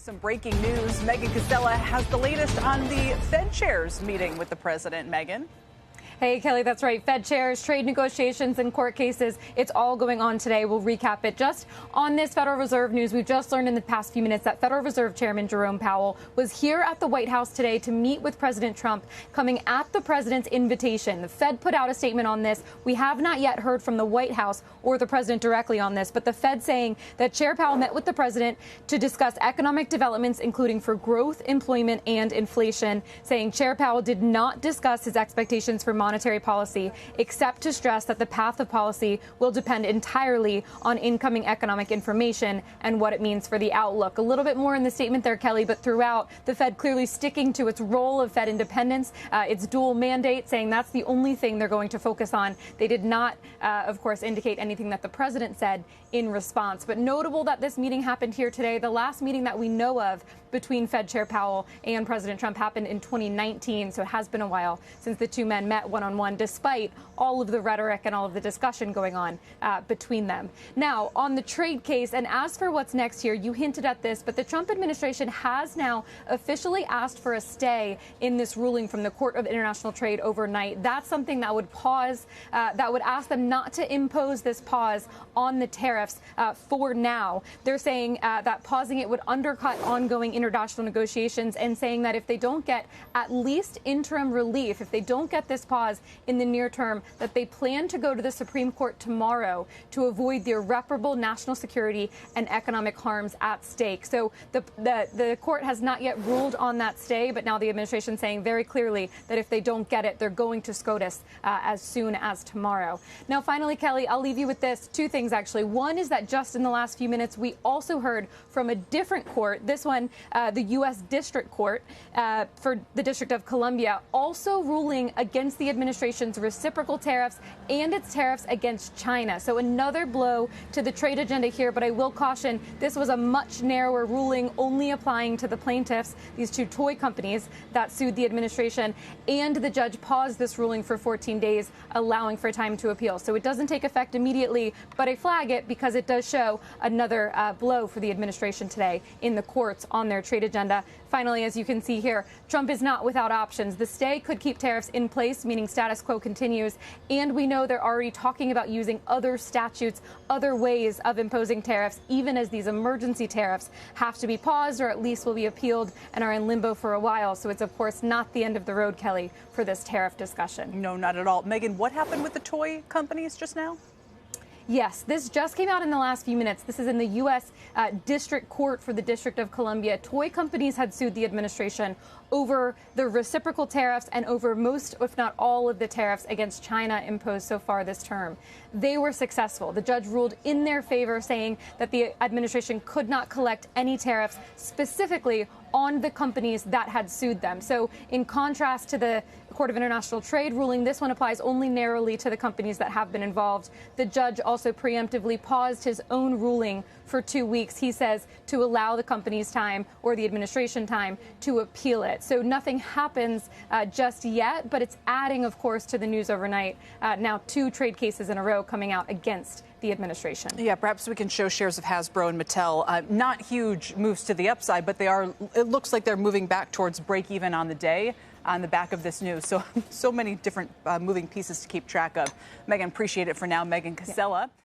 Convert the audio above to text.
Some breaking news. Megan Cassella has the latest on the Fed chairs meeting with the president. Megan. Hey, Kelly, that's right. Fed chairs, trade negotiations, and court cases. It's all going on today. We'll recap it. Just on this Federal Reserve news, we've just learned in the past few minutes that Federal Reserve Chairman Jerome Powell was here at the White House today to meet with President Trump, coming at the president's invitation. The Fed put out a statement on this. We have not yet heard from the White House or the president directly on this, but the Fed saying that Chair Powell met with the president to discuss economic developments, including for growth, employment, and inflation, saying Chair Powell did not discuss his expectations for monetary policy, except to stress that the path of policy will depend entirely on incoming economic information and what it means for the outlook. A little bit more in the statement there, Kelly, but throughout, the Fed clearly sticking to its role of Fed independence, its dual mandate, saying that's the only thing they're going to focus on. They did not, of course, indicate anything that the president said in response. But notable that this meeting happened here today. The last meeting that we know of between Fed Chair Powell and President Trump happened in 2019, so it has been a while since the two men met one-on-one, despite all of the rhetoric and all of the discussion going on between them. Now, on the trade case, and as for what's next here, you hinted at this, but the Trump administration has now officially asked for a stay in this ruling from the Court of International Trade overnight. That's something that would pause, that would ask them not to impose this pause on the tariffs for now. They're saying that pausing it would undercut ongoing international negotiations, and saying that if they don't get at least interim relief, if they don't get this pause in the near term, that they plan to go to the Supreme Court tomorrow to avoid the irreparable national security and economic harms at stake. So the court has not yet ruled on that stay, but now the administration saying very clearly that if they don't get it, they're going to SCOTUS as soon as tomorrow. Now, finally, Kelly, I'll leave you with this. Two things, actually. One is that just in the last few minutes, we also heard from a different court, this one, the U.S. District Court for the District of Columbia, also ruling against the administration's reciprocal tariffs and its tariffs against China. So another blow to the trade agenda here, but I will caution this was a much narrower ruling, only applying to the plaintiffs, these two toy companies that sued the administration, and the judge paused this ruling for 14 days, allowing for time to appeal. So it doesn't take effect immediately, but I flag it because it does show another blow for the administration today in the courts on their trade agenda. Finally, as you can see here, Trump is not without options. The stay could keep tariffs in place, meaning status quo continues. And we know they're already talking about using other statutes, other ways of imposing tariffs, even as these emergency tariffs have to be paused or at least will be appealed and are in limbo for a while. So it's, of course, not the end of the road, Kelly, for this tariff discussion. No, not at all. Megan, what happened with the toy companies just now? Yes, this just came out in the last few minutes. This is in the U.S. District Court for the District of Columbia. Toy companies had sued the administration over the reciprocal tariffs and over most, if not all, of the tariffs against China imposed so far this term. They were successful. The judge ruled in their favor, saying that the administration could not collect any tariffs specifically on the companies that had sued them. So in contrast to the Court of International Trade ruling, this one applies only narrowly to the companies that have been involved. The judge also preemptively paused his own ruling for 2 weeks, he says, to allow the companies time, or the administration time, to appeal it. So nothing happens just yet, but it's adding, of course, to the news overnight. Now 2 trade cases in a row coming out against the administration. Yeah, perhaps we can show shares of Hasbro and Mattel. Not huge moves to the upside, but they are. It looks like they're moving back towards break even on the day on the back of this news. So many different moving pieces to keep track of. Megan, appreciate it for now. Megan Cassella. Yeah.